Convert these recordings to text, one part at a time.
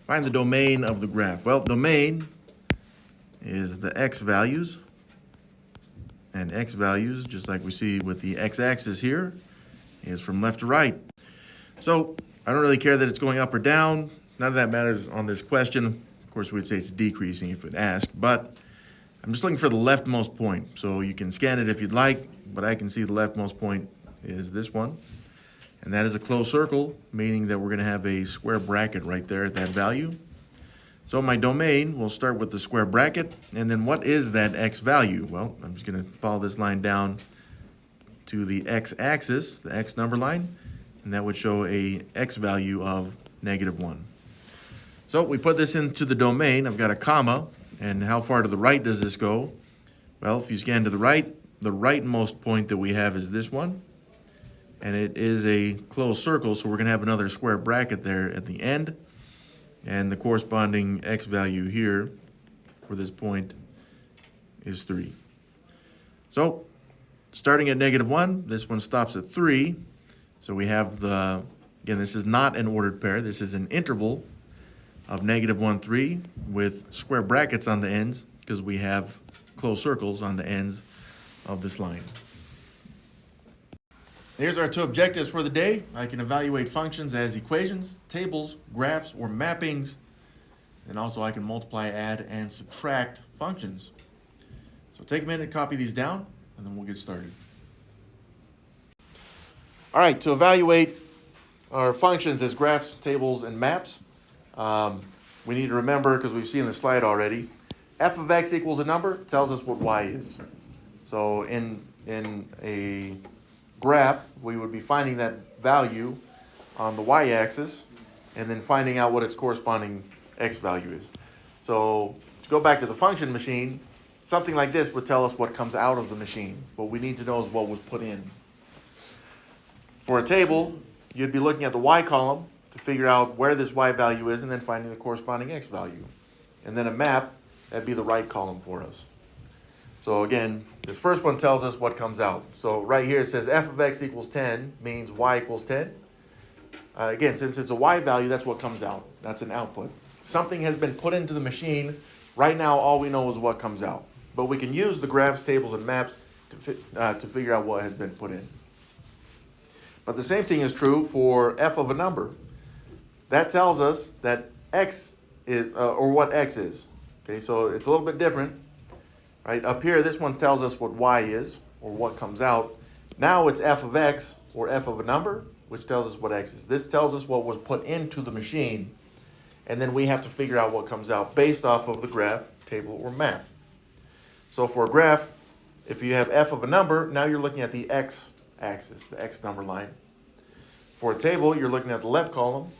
Find the domain of the graph. Well, domain is the x values. And x values, just like we see with the x-axis here, is from left to right. So I don't really care that it's going up or down. None of that matters on this question. Of course, we'd say it's decreasing if it asked, but I'm just looking for the leftmost point. So you can scan it if you'd like, but I can see the leftmost point is this one. And that is a closed circle, meaning that we're going to have a square bracket right there at that value. So my domain, we'll start with the square bracket, and then what is that x value? Well, I'm just going to follow this line down to the x-axis, the x number line, and that would show a x value of -1. So we put this into the domain. I've got a comma, and how far to the right does this go? Well, if you scan to the rightmost point that we have is this one, and it is a closed circle, so we're going to have another square bracket there at the end, and the corresponding x value here for this point is 3. So starting at -1, this one stops at 3. So we have again, this is not an ordered pair. This is an interval of -1, 3 with square brackets on the ends because we have closed circles on the ends of this line. Here's our 2 objectives for the day. I can evaluate functions as equations, tables, graphs, or mappings. And also I can multiply, add, and subtract functions. So take a minute and copy these down, and then we'll get started. All right, to evaluate our functions as graphs, tables, and maps, we need to remember, because we've seen the slide already, f of x equals a number tells us what y is. So in a graph, we would be finding that value on the y-axis and then finding out what its corresponding x value is. So to go back to the function machine, something like this would tell us what comes out of the machine. What we need to know is what was put in. For a table, you'd be looking at the y column to figure out where this y value is and then finding the corresponding x value. And then a map, that'd be the right column for us. So again, this first one tells us what comes out. So right here it says f of x equals 10 means y equals 10. Again, since it's a y value, that's what comes out. That's an output. Something has been put into the machine. Right now, all we know is what comes out. But we can use the graphs, tables, and maps to figure out what has been put in. But the same thing is true for f of a number. That tells us that x is, or what x is. Okay, so it's a little bit different. Right, up here, this one tells us what y is, or what comes out. Now it's f of x, or f of a number, which tells us what x is. This tells us what was put into the machine, and then we have to figure out what comes out based off of the graph, table, or map. So for a graph, if you have f of a number, now you're looking at the x-axis, the x number line. For a table, you're looking at the left column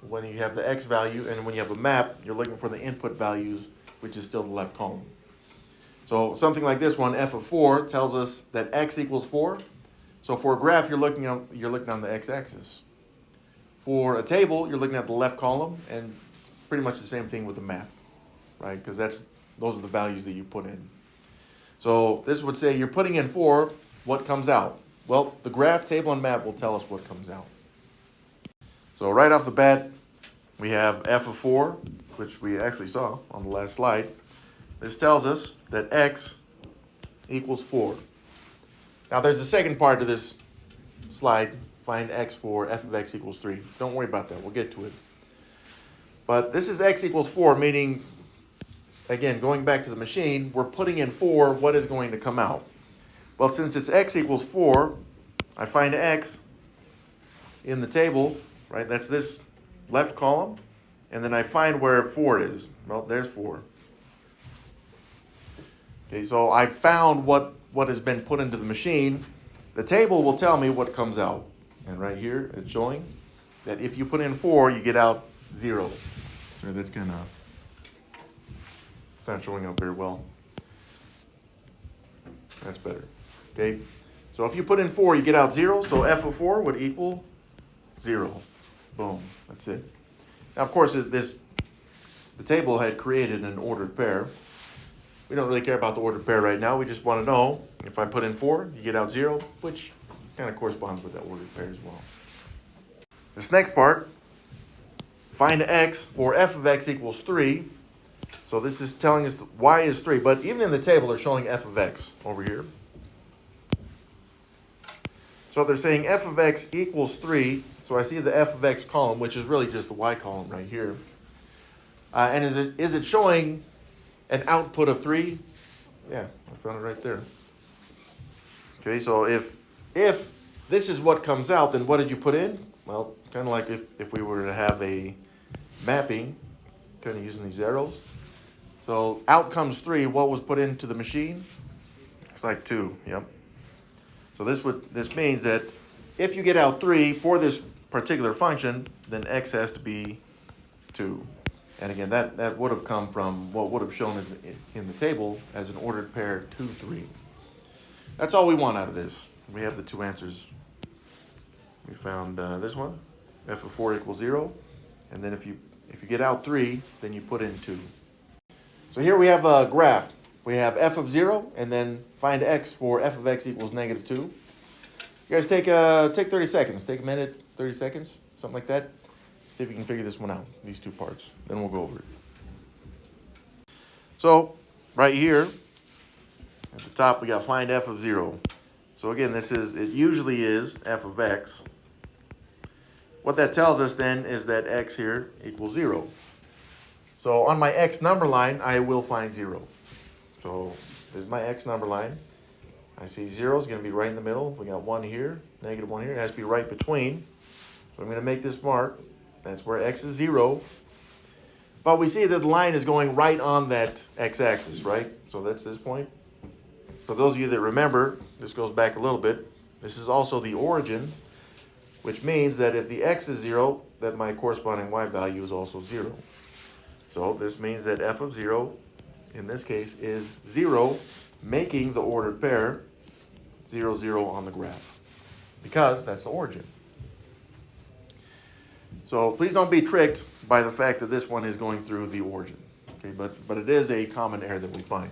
when you have the x value, and when you have a map, you're looking for the input values, which is still the left column. So something like this one, f of 4, tells us that x equals 4. So for a graph, you're looking on the x-axis. For a table, you're looking at the left column, and it's pretty much the same thing with the map, right? Because those are the values that you put in. So this would say you're putting in 4, what comes out? Well, the graph, table, and map will tell us what comes out. So right off the bat, we have f of 4, which we actually saw on the last slide. This tells us that x equals 4. Now there's a second part to this slide. Find x for f of x equals 3. Don't worry about that. We'll get to it. But this is x equals 4, meaning, again, going back to the machine, we're putting in 4, what is going to come out? Well, since it's x equals 4, I find x in the table, right? That's this left column. And then I find where 4 is. Well, there's 4. Okay, so I found what has been put into the machine. The table will tell me what comes out. And right here, it's showing that if you put in 4, you get out 0. So that's kind of, it's not showing up very well. That's better. Okay, so if you put in 4, you get out 0. So f of 4 would equal 0. Boom, that's it. Now, of course, the table had created an ordered pair. We don't really care about the ordered pair right now. We just want to know if I put in 4, you get out 0, which kind of corresponds with that ordered pair as well. This next part, find x for f of x equals 3. So this is telling us y is 3, but even in the table they're showing f of x over here. So they're saying f of x equals 3, so I see the f of x column, which is really just the y column right here. And is it showing an output of 3? Yeah, I found it right there. Okay, so if this is what comes out, then what did you put in? Well, kind of like if we were to have a mapping, kind of using these arrows. So out comes 3, what was put into the machine? Looks like 2, yep. So this means that if you get out 3 for this particular function, then x has to be 2. And again, that would have come from what would have shown in the table as an ordered pair 2, 3. That's all we want out of this. We have the 2 answers. We found this one, f of 4 equals 0. And then if you get out 3, then you put in 2. So here we have a graph. We have f of 0, and then find x for f of x equals negative 2. You guys take 30 seconds. Take a minute, 30 seconds, something like that. See if you can figure this one out, these 2 parts. Then we'll go over it. So right here, at the top, we got find f of 0. So again, it usually is f of x. What that tells us then is that x here equals 0. So on my x number line, I will find 0. So there's my x number line. I see 0 is going to be right in the middle. We got 1 here, negative 1 here. It has to be right between. So I'm going to make this mark. That's where x is 0. But we see that the line is going right on that x-axis, right? So that's this point. For those of you that remember, this goes back a little bit. This is also the origin, which means that if the x is 0, that my corresponding y value is also 0. So this means that f of 0, in this case, is 0, making the ordered pair 0, 0 on the graph, because that's the origin. So please don't be tricked by the fact that this one is going through the origin. Okay, but it is a common error that we find.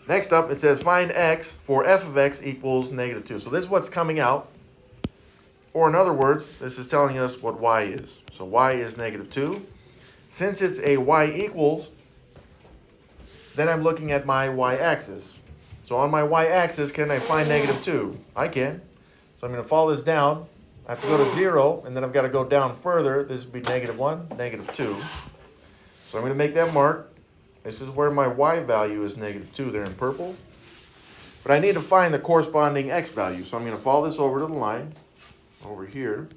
Next up, it says find x for f of x equals negative 2. So this is what's coming out. Or in other words, this is telling us what y is. So y is negative 2. Since it's a y equals, then I'm looking at my y-axis. So on my y-axis, can I find negative 2? I can. So I'm going to follow this down. I have to go to 0, and then I've got to go down further. This would be negative 1, negative 2. So I'm going to make that mark. This is where my y value is negative 2 there in purple. But I need to find the corresponding x value. So I'm going to follow this over to the line, over here.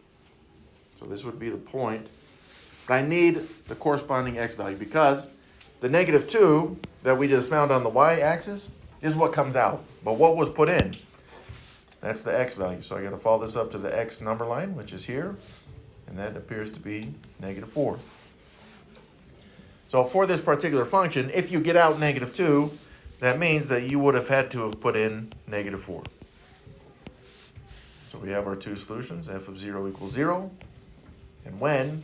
So this would be the point. But I need the corresponding x value because the negative 2 that we just found on the y-axis is what comes out. But what was put in? That's the x value. So I got to follow this up to the x number line, which is here. And that appears to be negative 4. So for this particular function, if you get out negative 2, that means that you would have had to have put in negative 4. So we have our 2 solutions, f of 0 equals 0. And when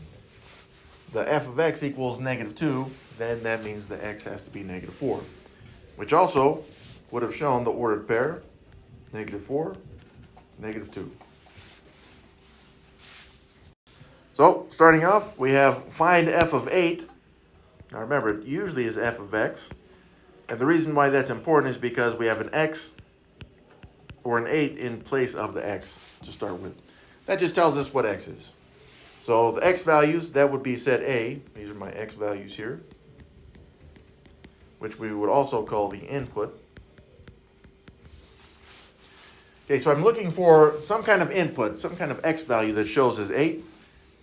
the f of x equals negative 2, then that means the x has to be negative 4, which also would have shown the ordered pair, negative 4, negative 2. So starting off, we have find f of 8. Now remember, it usually is f of x. And the reason why that's important is because we have an x or an 8 in place of the x to start with. That just tells us what x is. So the x values, that would be set A. These are my x values here, which we would also call the input. Okay, so I'm looking for some kind of input, some kind of x value that shows as 8.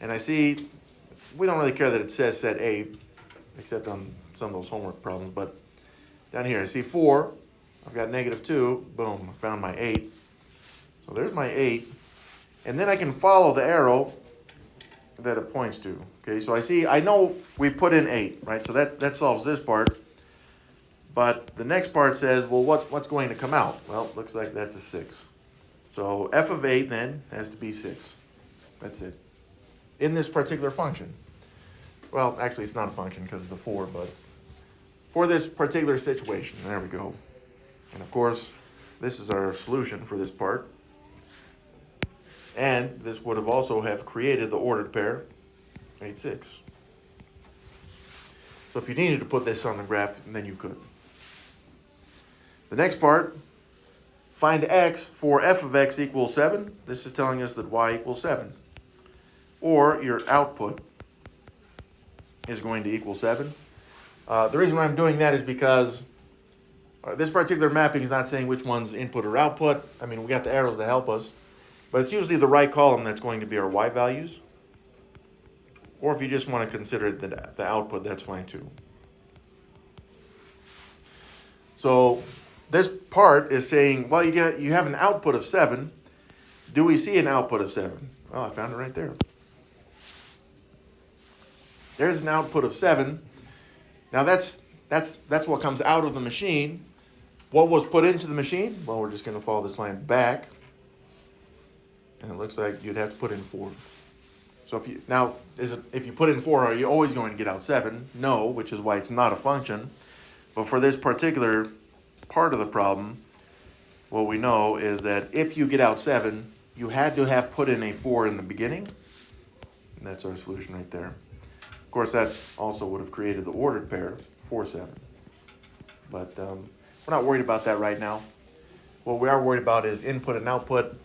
And I see, we don't really care that it says set A, except on some of those homework problems. But down here, I see 4. I've got negative 2. Boom, I found my 8. So there's my 8. And then I can follow the arrow that it points to. Okay, so I know we put in 8, right? So that solves this part. But the next part says, well, what's going to come out? Well, it looks like that's a 6. So f of 8 then has to be 6. That's it. In this particular function. Well, actually, it's not a function because of the 4, but for this particular situation, there we go. And of course, this is our solution for this part. And this would have also have created the ordered pair. 0.86. So if you needed to put this on the graph, then you could. The next part, find x for f of x equals 7. This is telling us that y equals 7. Or your output is going to equal 7. The reason why I'm doing that is because this particular mapping is not saying which one's input or output. I mean, we got the arrows to help us, but it's usually the right column that's going to be our y values. Or if you just want to consider the output, that's fine too. So this part is saying, well, you have an output of 7. Do we see an output of 7? Oh, I found it right there. There's an output of 7. Now that's what comes out of the machine. What was put into the machine? Well, we're just going to follow this line back. And it looks like you'd have to put in 4. So if you put in 4, are you always going to get out 7? No, which is why it's not a function. But for this particular part of the problem, what we know is that if you get out 7, you had to have put in a 4 in the beginning. And that's our solution right there. Of course, that also would have created the ordered pair, 4, 7. But we're not worried about that right now. What we are worried about is input and output,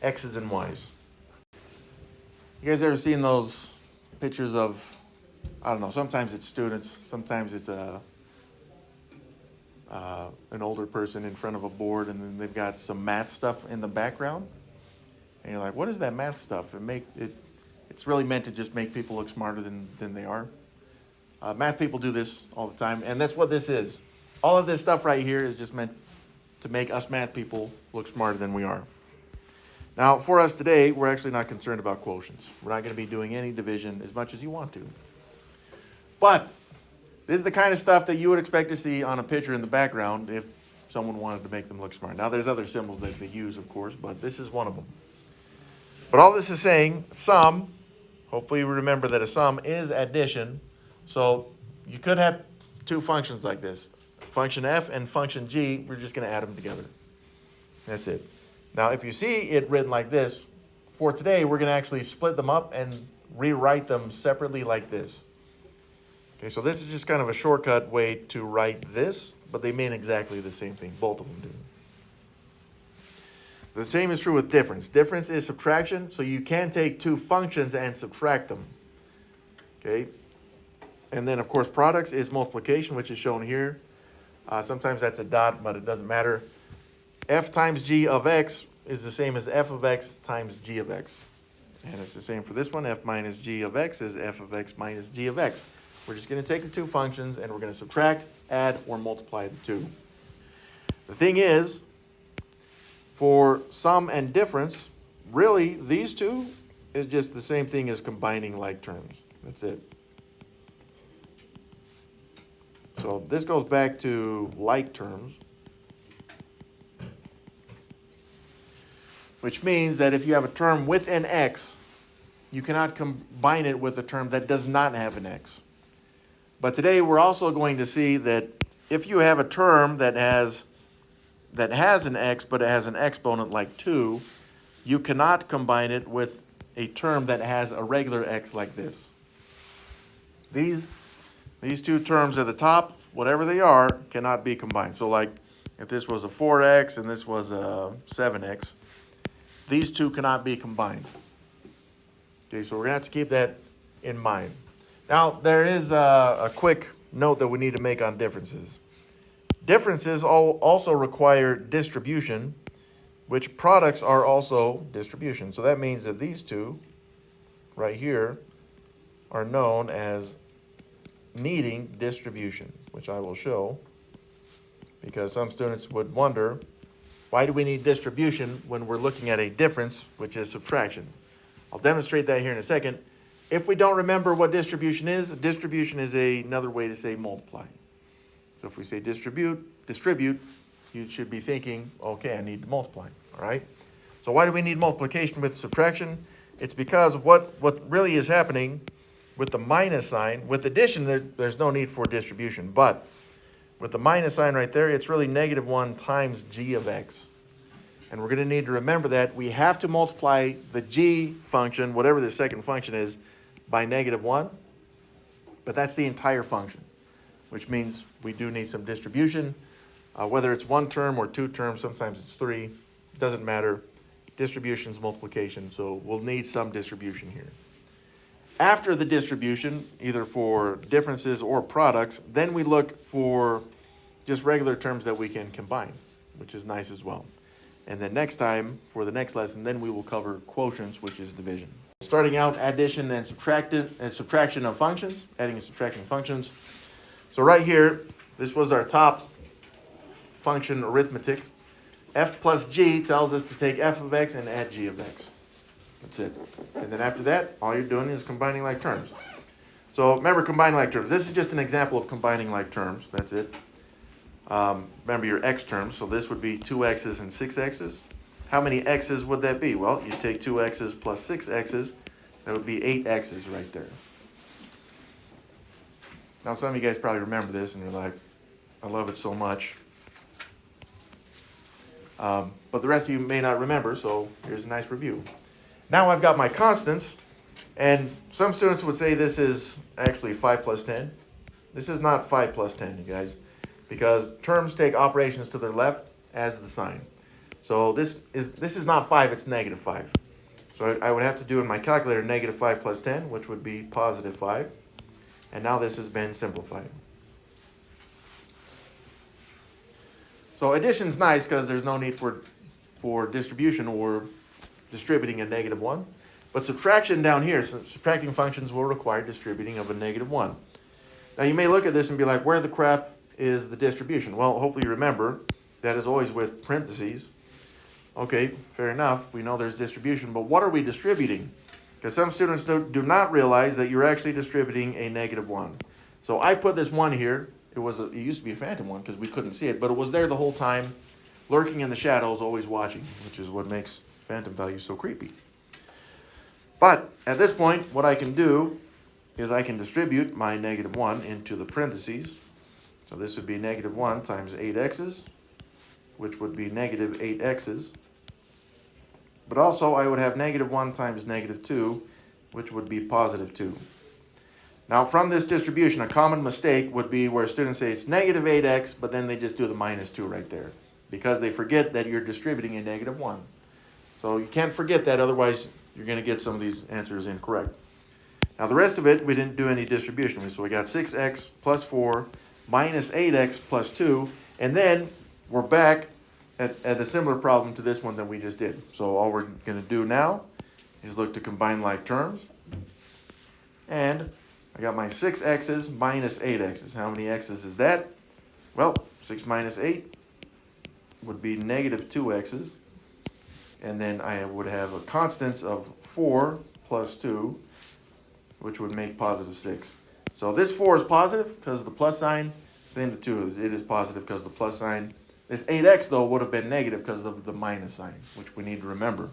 x's and y's. You guys ever seen those pictures of, I don't know, sometimes it's students, sometimes it's an older person in front of a board, and then they've got some math stuff in the background. And you're like, what is that math stuff? It's really meant to just make people look smarter than they are. Math people do this all the time, and that's what this is. All of this stuff right here is just meant to make us math people look smarter than we are. Now, for us today, we're actually not concerned about quotients. We're not going to be doing any division as much as you want to. But this is the kind of stuff that you would expect to see on a picture in the background if someone wanted to make them look smart. Now, there's other symbols that they use, of course, but this is one of them. But all this is saying, sum, hopefully you remember that a sum is addition. So you could have two functions like this. Function f and function g, we're just going to add them together. That's it. Now, if you see it written like this, for today, we're going to actually split them up and rewrite them separately like this. Okay, so this is just kind of a shortcut way to write this, but they mean exactly the same thing. Both of them do. The same is true with difference. Difference is subtraction, so you can take two functions and subtract them. Okay, and then, of course, products is multiplication, which is shown here. Sometimes that's a dot, but it doesn't matter. F times g of x is the same as f of x times g of x. And it's the same for this one. F minus g of x is f of x minus g of x. We're just going to take the two functions and we're going to subtract, add, or multiply the two. The thing is, for sum and difference, really these two is just the same thing as combining like terms. That's it. So this goes back to like terms, which means that if you have a term with an x, you cannot combine it with a term that does not have an x. But today we're also going to see that if you have a term that has an x, but it has an exponent like 2, you cannot combine it with a term that has a regular x like this. These two terms at the top, whatever they are, cannot be combined. So like if this was a 4x and this was a 7x, these two cannot be combined. Okay, so we're going to have to keep that in mind. Now, there is a quick note that we need to make on differences. Differences also require distribution, which products are also distribution. So that means that these two right here are known as needing distribution, which I will show, because some students would wonder, why do we need distribution when we're looking at a difference, which is subtraction? I'll demonstrate that here in a second. If we don't remember what distribution is another way to say multiply. So if we say distribute, you should be thinking, okay, I need to multiply, all right? So why do we need multiplication with subtraction? It's because what really is happening with the minus sign, with addition, there's no need for distribution, but with the minus sign right there, it's really -1 times g of x. And we're going to need to remember that we have to multiply the g function, whatever the second function is, by -1, but that's the entire function, which means we do need some distribution. Whether it's one term or two terms, sometimes it's three, it doesn't matter. Distribution's multiplication, so we'll need some distribution here. After the distribution, either for differences or products, then we look for just regular terms that we can combine, which is nice as well. And then next time, for the next lesson, then we will cover quotients, which is division. Starting out, addition and subtraction of functions, adding and subtracting functions. So right here, this was our top function arithmetic. F plus g tells us to take f of x and add g of x. That's it. And then after that, all you're doing is combining like terms. So remember, combining like terms. This is just an example of combining like terms. That's it. Remember your x terms. So this would be 2x's and 6x's. How many x's would that be? Well, you take 2x's plus 6x's. That would be 8x's right there. Now, some of you guys probably remember this, and you're like, I love it so much. But the rest of you may not remember, so here's a nice review. Now I've got my constants, and some students would say this is actually 5 plus 10. This is not 5 plus 10, you guys, because terms take operations to their left as the sign. So this is not 5, it's -5. So I would have to do in my calculator -5 plus 10, which would be +5. And now this has been simplified. So addition's nice because there's no need for distribution or distributing a -1. But subtraction down here, so subtracting functions will require distributing of a -1. Now you may look at this and be like, where the crap is the distribution? Well, hopefully you remember that is always with parentheses. Okay, fair enough. We know there's distribution, but what are we distributing? Because some students do not realize that you're actually distributing a -1. So I put this 1 here. It used to be a phantom one because we couldn't see it, but it was there the whole time, lurking in the shadows, always watching, which is what makes phantom values so creepy. But at this point, what I can do is I can distribute my -1 into the parentheses. So this would be -1 times 8x's, which would be -8x's. But also I would have -1 times -2, which would be +2. Now from this distribution, a common mistake would be where students say it's -8x, but then they just do the -2 right there, because they forget that you're distributing a -1. So you can't forget that, otherwise you're going to get some of these answers incorrect. Now the rest of it, we didn't do any distribution. So we got 6x plus 4 minus 8x plus 2, and then we're back at a similar problem to this one that we just did. So all we're going to do now is look to combine like terms. And I got my 6x's minus 8x's. How many x's is that? Well, 6 minus 8 would be -2x's. And then I would have a constants of 4 plus 2, which would make +6. So this 4 is positive because of the plus sign. Same to 2, it is positive because of the plus sign. This 8x, though, would have been negative because of the minus sign, which we need to remember.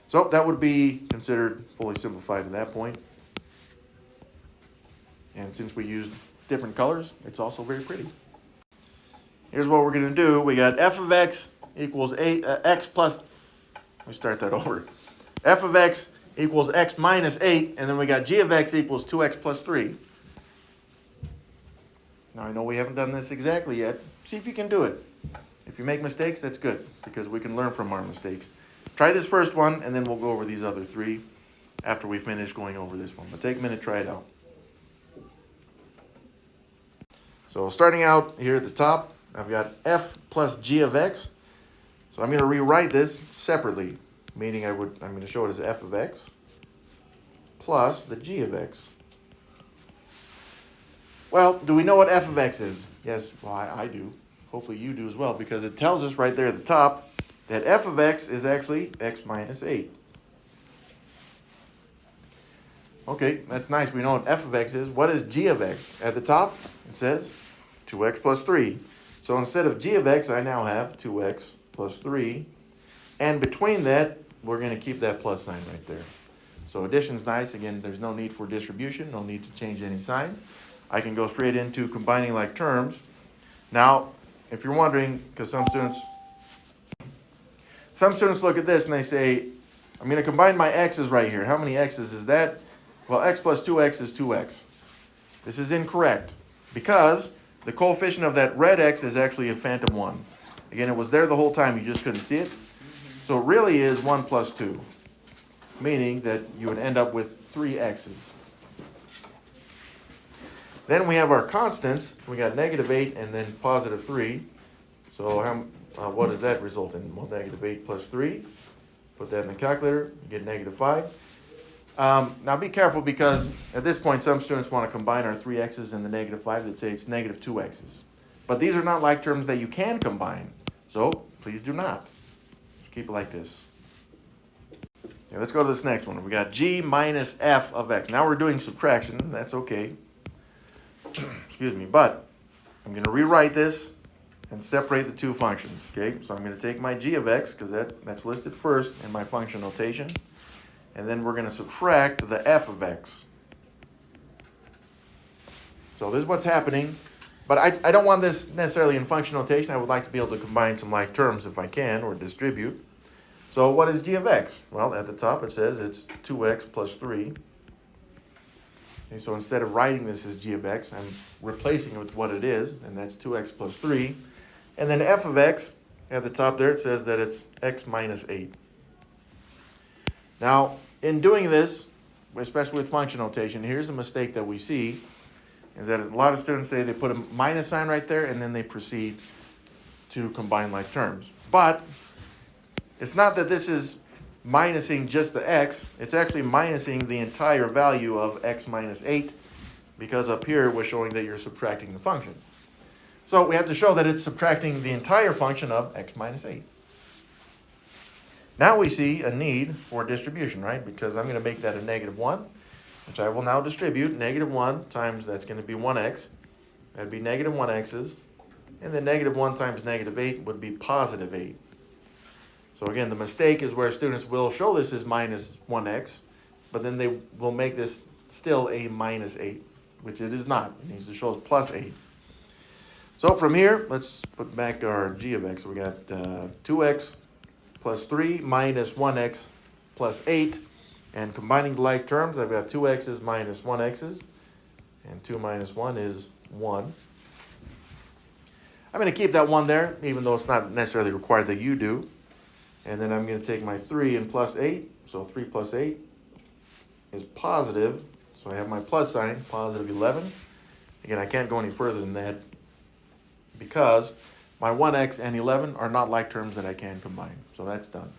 So that would be considered fully simplified at that point. And since we used different colors, it's also very pretty. Here's what we're going to do. We got f of x equals x plus, let me start that over. F of x equals x minus 8, and then we got g of x equals 2x plus 3. Now I know we haven't done this exactly yet. See if you can do it. If you make mistakes, that's good, because we can learn from our mistakes. Try this first one, and then we'll go over these other 3 after we finish going over this one. But take a minute, try it out. So starting out here at the top, I've got f plus g of x. So I'm going to rewrite this separately, meaning I'm going to show it as f of x plus the g of x. Well, do we know what f of x is? Yes, well, I do. Hopefully you do as well, because it tells us right there at the top that f of x is actually x minus 8. Okay, that's nice. We know what f of x is. What is g of x? At the top, it says 2x plus 3. So instead of g of x, I now have 2x plus 3. And between that, we're going to keep that plus sign right there. So addition's nice. Again, there's no need for distribution, no need to change any signs. I can go straight into combining like terms. Now, if you're wondering, because some students look at this and they say, I'm going to combine my x's right here. How many x's is that? Well, x plus 2x is 2x. This is incorrect because the coefficient of that red x is actually a phantom 1. Again, it was there the whole time, you just couldn't see it. So it really is 1 plus 2, meaning that you would end up with 3 x's. Then we have our constants. We got negative 8 and then positive 3. So what does that result in? Well, negative 8 plus 3. Put that in the calculator, you get negative 5. Now be careful because at this point some students want to combine our 3x's and the negative 5. They'd say it's negative 2x's. But these are not like terms that you can combine. So please do not. Just keep it like this. Okay, let's go to this next one. We got g minus f of x. Now we're doing subtraction. That's okay. Excuse me. But I'm going to rewrite this and separate the two functions. Okay, so I'm going to take my g of x, because that's listed first in my function notation. And then we're going to subtract the f of x. So this is what's happening. But I don't want this necessarily in function notation. I would like to be able to combine some like terms if I can, or distribute. So what is g of x? Well, at the top it says it's 2x plus 3. Okay, so instead of writing this as g of x, I'm replacing it with what it is, and that's 2x plus 3. And then f of x, at the top there, it says that it's x minus 8. Now, in doing this, especially with function notation, here's a mistake that we see, is that a lot of students say they put a minus sign right there, and then they proceed to combine like terms. But it's not that this is minusing just the x, it's actually minusing the entire value of x minus 8, because up here we're showing that you're subtracting the function. So we have to show that it's subtracting the entire function of x minus 8. Now we see a need for distribution, right? Because I'm going to make that a negative 1, which I will now distribute. Negative 1 times, that's going to be 1x. That'd be negative 1x's. And then negative 1 times negative 8 would be positive 8. So again, the mistake is where students will show this as minus 1x, but then they will make this still a minus 8, which it is not. It needs to show us plus 8. So from here, let's put back our g of x. So we got 2x plus 3 minus 1x plus 8. And combining the like terms, I've got 2x's minus 1x's. And 2 minus 1 is 1. I'm going to keep that 1 there, even though it's not necessarily required that you do. And then I'm going to take my 3 and plus 8. So 3 plus 8 is positive. So I have my plus sign, positive 11. Again, I can't go any further than that because my 1x and 11 are not like terms that I can combine. So that's done.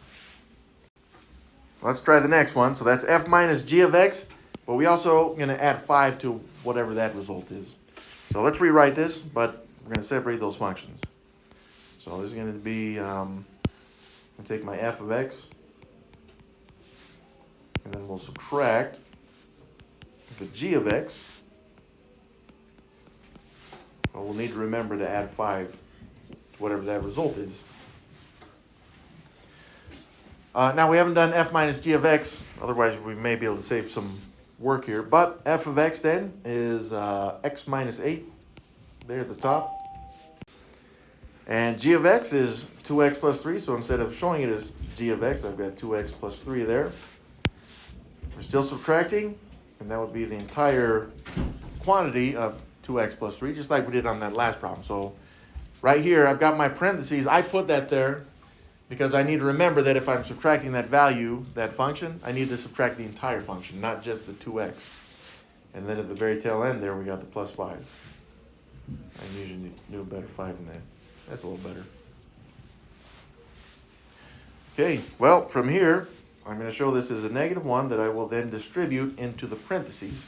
Let's try the next one. So that's f minus g of x, but we also going to add 5 to whatever that result is. So let's rewrite this, but we're going to separate those functions. So this is going to be, I'm going to take my f of x, and then we'll subtract the g of x. But we'll need to remember to add 5 to whatever that result is. Now we haven't done f minus g of x, otherwise we may be able to save some work here. But f of x then is x minus 8 there at the top. And g of x is 2x plus 3, so instead of showing it as g of x, I've got 2x plus 3 there. We're still subtracting, and that would be the entire quantity of 2x plus 3, just like we did on that last problem. So right here, I've got my parentheses. I put that there because I need to remember that if I'm subtracting that value, that function, I need to subtract the entire function, not just the 2x. And then at the very tail end there, we got the plus 5. I usually do a better 5 than that. That's a little better. Okay, well, from here, I'm going to show this as a negative 1 that I will then distribute into the parentheses.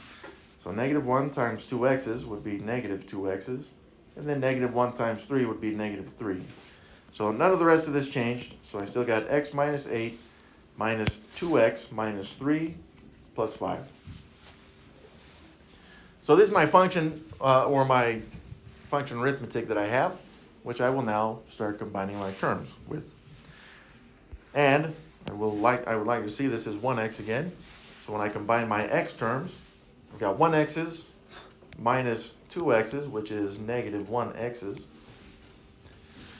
So negative 1 times 2x's would be negative 2x's. And then negative 1 times 3 would be negative 3. So none of the rest of this changed. So I still got x minus 8 minus 2x minus 3 plus 5. So this is my function, or my function arithmetic that I have, which I will now start combining like terms with. And I would like to see this as 1x again. So when I combine my x terms, I've got 1x's minus 2x's, which is negative 1x's.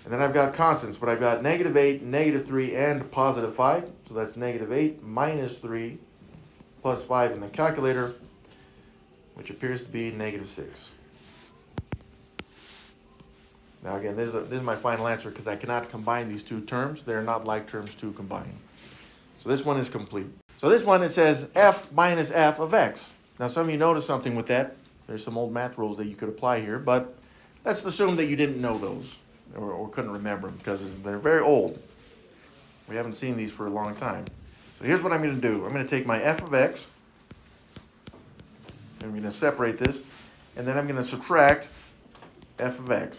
And then I've got constants, but I've got negative 8, negative 3, and positive 5. So that's negative 8 minus 3 plus 5 in the calculator, which appears to be negative 6. Now again, this is my final answer because I cannot combine these two terms. They're not like terms to combine. So this one is complete. So this one, it says f minus f of x. Now some of you noticed something with that. There's some old math rules that you could apply here, but let's assume that you didn't know those or couldn't remember them because they're very old. We haven't seen these for a long time. So here's what I'm going to do. I'm going to take my f of x, and I'm going to separate this, and then I'm going to subtract f of x.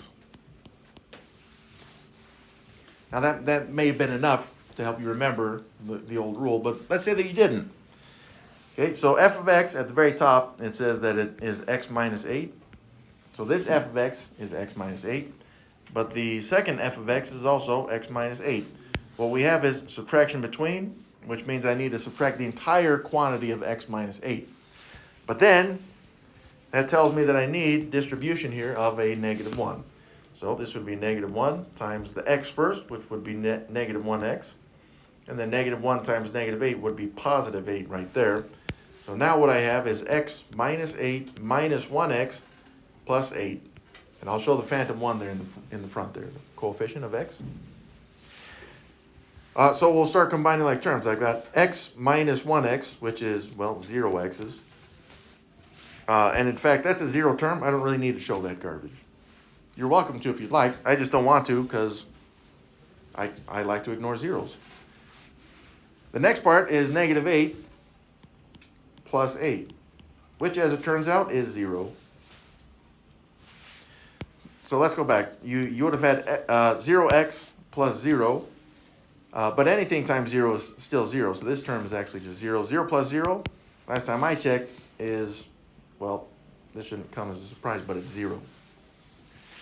Now that may have been enough to help you remember the old rule, but let's say that you didn't. Okay, so f of x at the very top, it says that it is x minus 8. So this f of x is x minus 8, but the second f of x is also x minus 8. What we have is subtraction between, which means I need to subtract the entire quantity of x minus 8. But then, that tells me that I need distribution here of a negative 1. So this would be negative 1 times the x first, which would be negative 1x. And then negative 1 times negative 8 would be positive 8 right there. So now what I have is x minus 8 minus 1x plus 8. And I'll show the phantom 1 there in the front there, the coefficient of x. So we'll start combining like terms. I've got x minus 1x, which is, well, 0 x's. And in fact, that's a 0 term. I don't really need to show that garbage. You're welcome to if you'd like. I just don't want to because I like to ignore zeros. The next part is negative 8 plus 8, which as it turns out is 0. So let's go back. You would have had 0x plus 0, but anything times 0 is still 0. So this term is actually just 0. 0 plus 0, last time I checked, is, well, this shouldn't come as a surprise, but it's 0.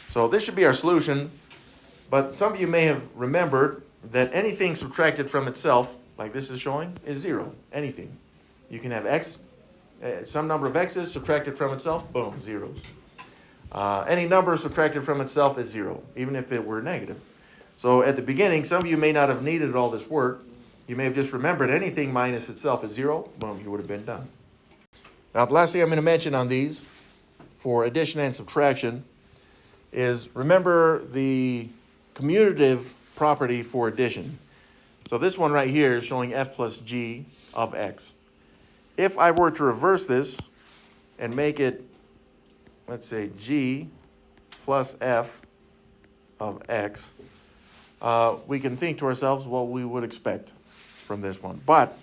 So this should be our solution, but some of you may have remembered that anything subtracted from itself, like this is showing, is 0. Anything. You can have x, some number of x's subtracted from itself, boom, zeros. Any number subtracted from itself is 0, even if it were negative. So at the beginning, some of you may not have needed all this work. You may have just remembered anything minus itself is 0, boom, you would have been done. Now the last thing I'm going to mention on these for addition and subtraction is remember the commutative property for addition. So this one right here is showing f plus g of x. If I were to reverse this and make it, let's say, g plus f of x, we can think to ourselves what we would expect from this one. But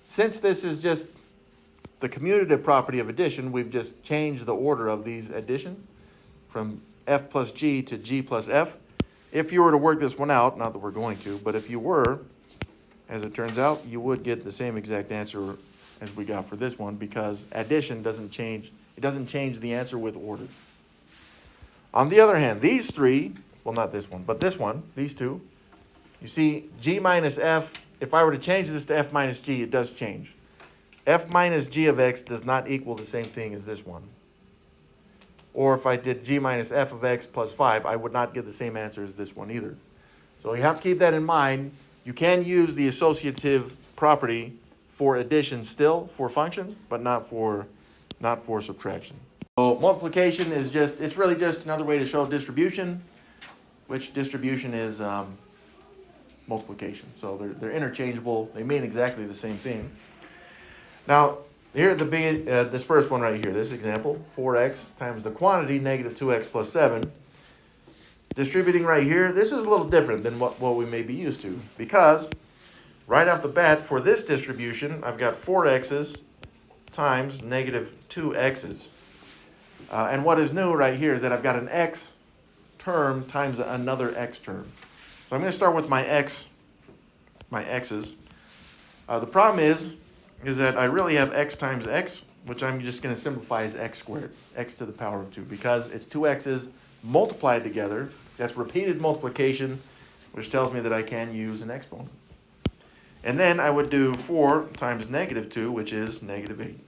since this is just the commutative property of addition, we've just changed the order of these addition from f plus g to g plus f. If you were to work this one out, not that we're going to, but if you were, as it turns out, you would get the same exact answer as we got for this one because addition doesn't change. It doesn't change the answer with order. On the other hand, these three, well, not this one, but this one, these two, you see g minus f, if I were to change this to f minus g, it does change. F minus g of x does not equal the same thing as this one. Or if I did g minus f of x plus 5, I would not get the same answer as this one either. So you have to keep that in mind. You can use the associative property for addition still for functions, but not for subtraction. So multiplication is just, it's really just another way to show distribution, which distribution is multiplication. So they're interchangeable. They mean exactly the same thing. Now, here at the beginning, this first one right here, this example, 4x times the quantity, negative 2x plus 7. Distributing right here, this is a little different than what we may be used to. Because right off the bat, for this distribution, I've got 4x's times negative 2x's. And what is new right here is that I've got an x term times another x term. So I'm going to start with my x's. The problem is that I really have x times x, which I'm just going to simplify as x squared, x to the power of 2, because it's 2 x's multiplied together. That's repeated multiplication, which tells me that I can use an exponent. And then I would do 4 times negative 2, which is negative 8.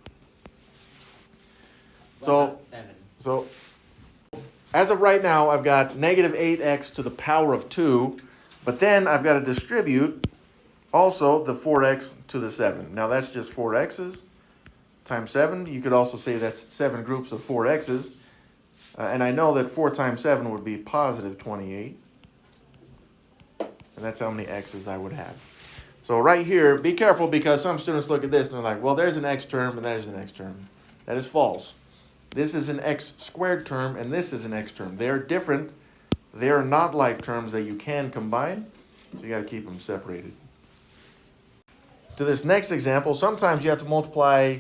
So as of right now, I've got negative 8x to the power of 2, but then I've got to distribute also the 4x to the 7. Now that's just 4x's. times 7. You could also say that's 7 groups of 4 x's. And I know that 4 times 7 would be positive 28. And that's how many x's I would have. So right here, be careful because some students look at this and they're like, well, there's an x term and there's an x term. That is false. This is an x squared term and this is an x term. They are different. They are not like terms that you can combine. So you got to keep them separated. To this next example, sometimes you have to multiply,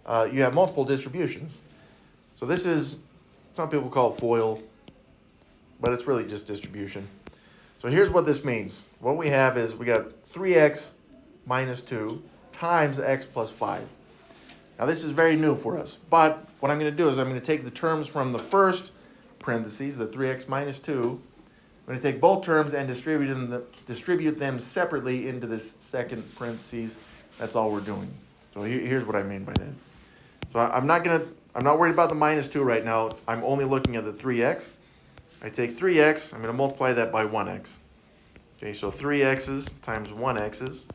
you have multiple distributions. So this is, some people call it FOIL, but it's really just distribution. So here's what this means. What we have is we got 3x minus 2 times x plus 5. Now this is very new for us, but what I'm going to do is I'm going to take the terms from the first parentheses, the 3x minus 2. I'm going to take both terms and distribute them separately into this second parentheses. That's all we're doing. So here's what I mean by that. So I'm not worried about the minus 2 right now. I'm only looking at the 3x. I take 3x, I'm going to multiply that by 1x. Okay, so 3x's times 1x's.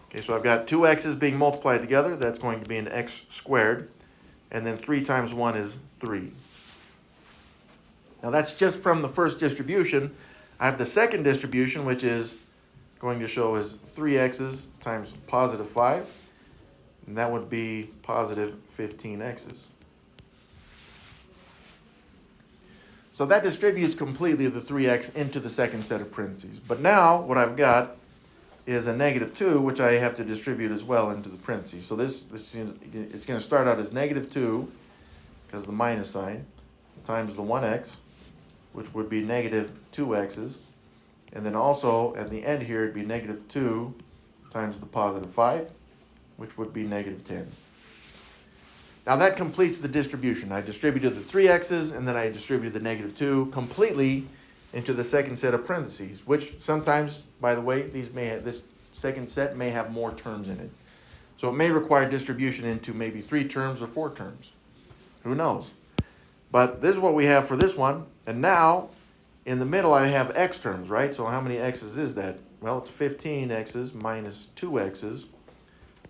Okay, so I've got 2x's being multiplied together. That's going to be an x squared. And then 3 times 1 is 3. Now that's just from the first distribution. I have the second distribution, which is going to show as 3x's times positive 5. And that would be positive 15x's. So that distributes completely the 3x into the second set of parentheses. But now what I've got is a negative 2, which I have to distribute as well into the parentheses. So this it's going to start out as negative 2, because of the minus sign, times the 1x, which would be negative 2x's. And then also at the end here, it'd be negative 2 times the positive 5, which would be negative 10. Now that completes the distribution. I distributed the 3x's and then I distributed the negative 2 completely into the second set of parentheses, which sometimes, by the way, this second set may have more terms in it. So it may require distribution into maybe 3 terms or 4 terms. Who knows? But this is what we have for this one. And now, in the middle, I have x terms, right? So how many x's is that? Well, it's 15 x's minus 2 x's,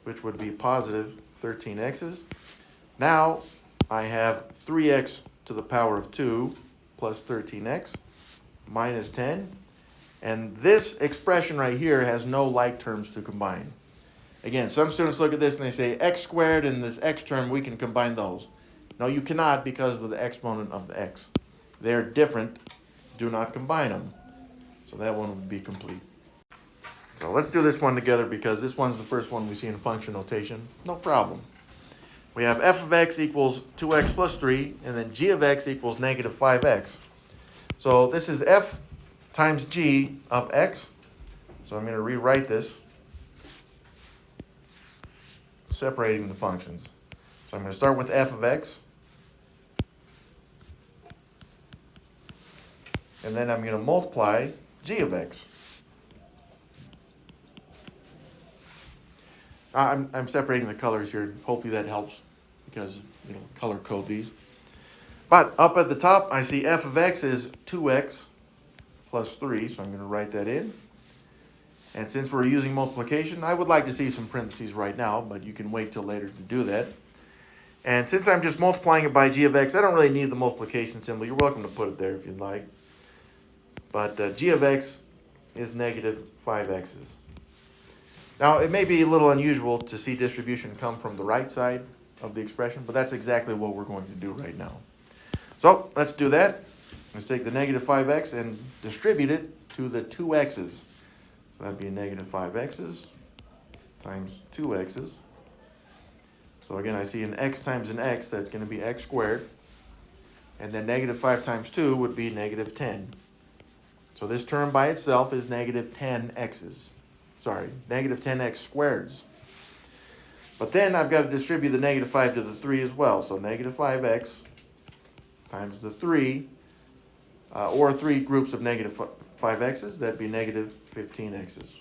which would be positive 13 x's. Now, I have 3x to the power of 2 plus 13x minus 10. And this expression right here has no like terms to combine. Again, some students look at this and they say x squared and this x term, we can combine those. No, you cannot because of the exponent of the x. They're different. Do not combine them. So that one would be complete. So let's do this one together because this one's the first one we see in function notation. No problem. We have f of x equals 2x plus 3, and then g of x equals negative 5x. So this is f times g of x. So I'm going to rewrite this, separating the functions. So I'm going to start with f of x. And then I'm going to multiply g of x. I'm separating the colors here. Hopefully that helps because, color code these. But up at the top, I see f of x is 2x plus 3, so I'm going to write that in. And since we're using multiplication, I would like to see some parentheses right now, but you can wait till later to do that. And since I'm just multiplying it by g of x, I don't really need the multiplication symbol. You're welcome to put it there if you'd like. But g of x is negative 5x's. Now, it may be a little unusual to see distribution come from the right side of the expression, but that's exactly what we're going to do right now. So let's do that. Let's take the negative 5x and distribute it to the 2x's. So that'd be a negative 5x's times 2x's. So again, I see an x times an x, that's going to be x squared. And then negative 5 times 2 would be negative 10. So this term by itself is negative 10x's. Sorry, negative 10x squareds. But then I've got to distribute the negative 5 to the 3 as well. So negative 5x times the 3, or 3 groups of negative 5x's, that'd be negative 15x's.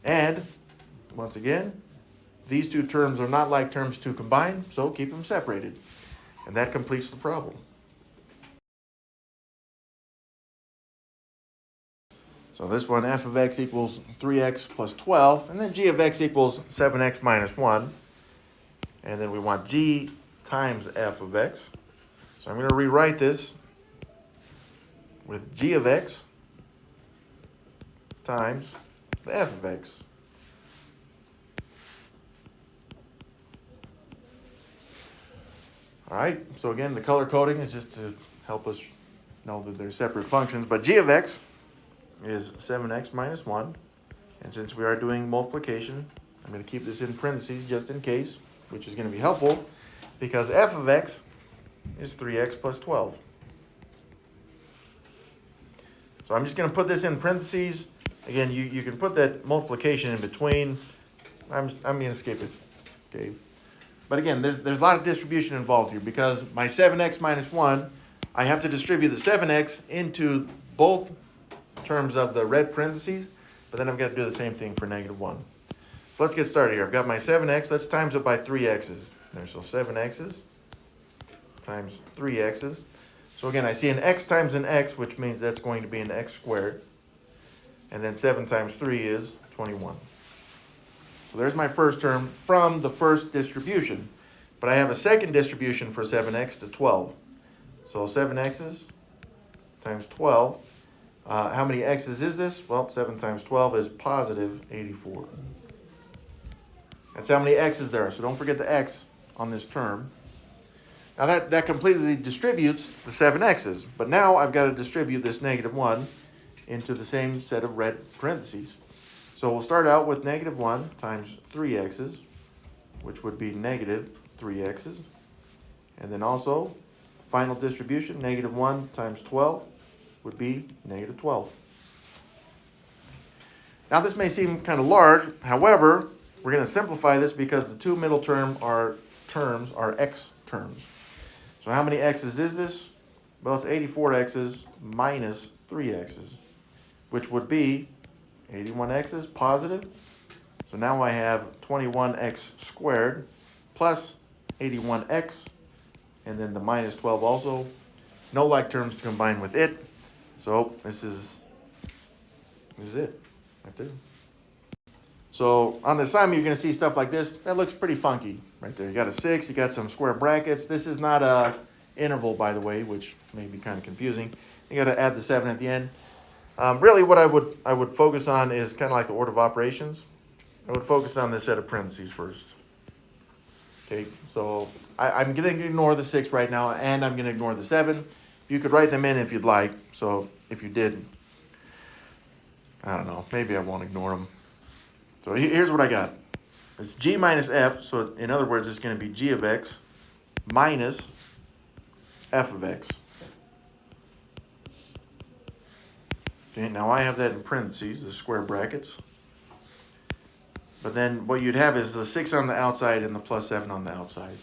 And, once again, these two terms are not like terms to combine, so keep them separated. And that completes the problem. So this one, f of x equals 3x plus 12, and then g of x equals 7x minus 1. And then we want g times f of x. So I'm going to rewrite this with g of x times the f of x. All right, so again, the color coding is just to help us know that they're separate functions, but g of x is 7x minus 1, and since we are doing multiplication, I'm going to keep this in parentheses just in case, which is going to be helpful, because f of x is 3x plus 12. So I'm just going to put this in parentheses. Again, you can put that multiplication in between. I'm going to skip it, okay? But again, there's a lot of distribution involved here because my 7x minus 1, I have to distribute the 7x into both terms of the red parentheses, but then I've got to do the same thing for negative 1. So let's get started here. I've got my 7x. Let's times it by 3x's. There, so 7x's times 3x's. So again, I see an x times an x, which means that's going to be an x squared. And then 7 times 3 is 21. So there's my first term from the first distribution. But I have a second distribution for 7x to 12. So 7x's times 12. How many x's is this? Well, 7 times 12 is positive 84. That's how many x's there are. So don't forget the x on this term. Now that completely distributes the 7x's. But now I've got to distribute this negative 1 into the same set of red parentheses. So we'll start out with negative 1 times 3x's, which would be negative 3x's. And then also, final distribution, negative 1 times 12 would be negative 12. Now this may seem kind of large. However, we're going to simplify this because the two middle terms are x terms. So how many x's is this? Well, it's 84x's minus 3x's, which would be 81x's positive. So now I have 21x squared plus 81x, and then the minus 12 also. No like terms to combine with it. So this is it right there. So on the assignment, you're going to see stuff like this. That looks pretty funky right there. You got a 6, you got some square brackets. This is not a interval, by the way, which may be kind of confusing. You got to add the 7 at the end. Really, what I would focus on is kind of like the order of operations. I would focus on this set of parentheses first. Okay, so I'm going to ignore the 6 right now, and I'm going to ignore the 7. You could write them in if you'd like. So if you did, I don't know, maybe I won't ignore them. So here's what I got. It's g minus f. So in other words, it's going to be g of x minus f of x. Okay, now I have that in parentheses, the square brackets. But then what you'd have is the 6 on the outside and the plus 7 on the outside.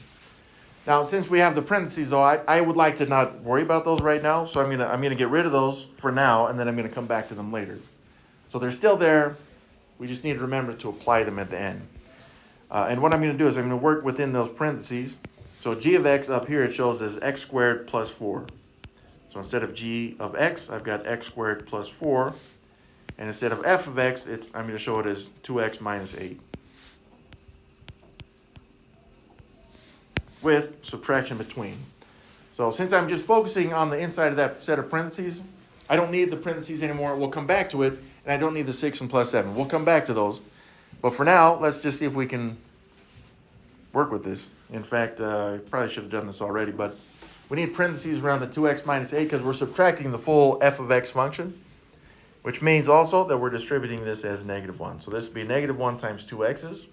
Now, since we have the parentheses, though, I would like to not worry about those right now. So I'm gonna get rid of those for now, and then I'm gonna come back to them later. So they're still there. We just need to remember to apply them at the end. And what I'm gonna do is I'm gonna work within those parentheses. So g of x up here, it shows as x squared plus 4. So instead of g of x, I've got x squared plus 4. And instead of f of x, I'm going to show it as 2x minus 8. With subtraction between. So since I'm just focusing on the inside of that set of parentheses, I don't need the parentheses anymore. We'll come back to it. And I don't need the 6 and plus 7. We'll come back to those. But for now, let's just see if we can work with this. In fact, I probably should have done this already, but we need parentheses around the 2x minus 8 because we're subtracting the full f of x function, which means also that we're distributing this as negative 1. So this would be negative 1 times 2x's,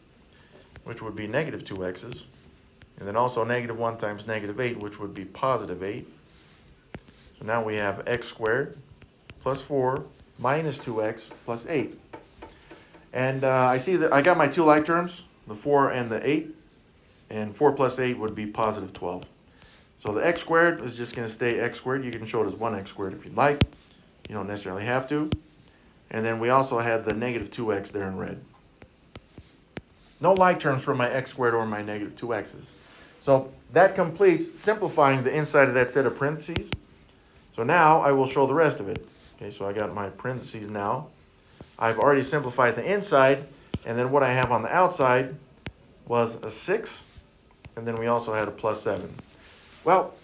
which would be negative 2x's. And then also negative 1 times negative 8, which would be positive 8. So now we have x squared plus 4 minus 2x plus 8. And I see that I got my two like terms, the 4 and the 8. And 4 plus 8 would be positive 12. So the x squared is just going to stay x squared. You can show it as 1x squared if you'd like. You don't necessarily have to. And then we also had the negative 2x there in red. No like terms for my x squared or my negative 2x's. So that completes simplifying the inside of that set of parentheses. So now I will show the rest of it. Okay, so I got my parentheses now. I've already simplified the inside, and then what I have on the outside was a 6, and then we also had a plus 7. Well,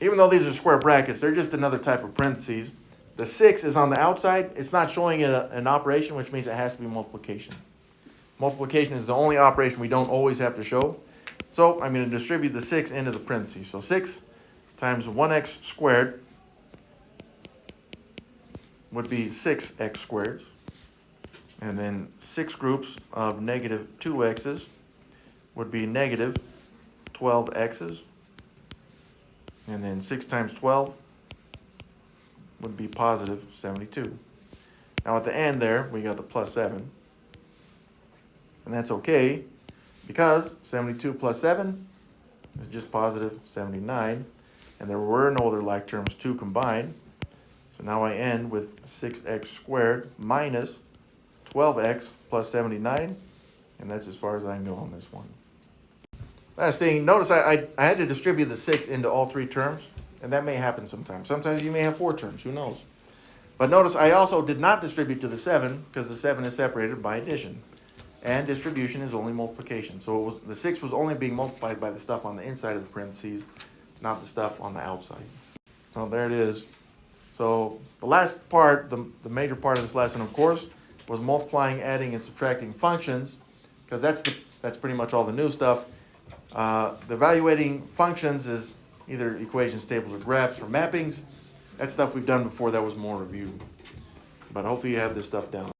even though these are square brackets, they're just another type of parentheses. The 6 is on the outside. It's not showing it an operation, which means it has to be multiplication. Multiplication is the only operation we don't always have to show. So I'm going to distribute the 6 into the parentheses. So 6 times 1x squared would be 6x squared. And then 6 groups of negative 2x's would be negative 12x's. And then 6 times 12 would be positive 72. Now at the end there, we got the plus 7. And that's okay, because 72 plus 7 is just positive 79. And there were no other like terms to combine. So now I end with 6x squared minus 12x plus 79. And that's as far as I can go on this one. Last thing, notice I had to distribute the 6 into all 3 terms. And that may happen sometimes. Sometimes you may have 4 terms, who knows. But notice I also did not distribute to the 7 because the 7 is separated by addition. And distribution is only multiplication. So the 6 was only being multiplied by the stuff on the inside of the parentheses, not the stuff on the outside. Well, there it is. So the last part, the major part of this lesson, of course, was multiplying, adding, and subtracting functions, because that's pretty much all the new stuff. The evaluating functions is either equations, tables, or graphs, or mappings. That's stuff we've done before. That was more review. But hopefully you have this stuff down.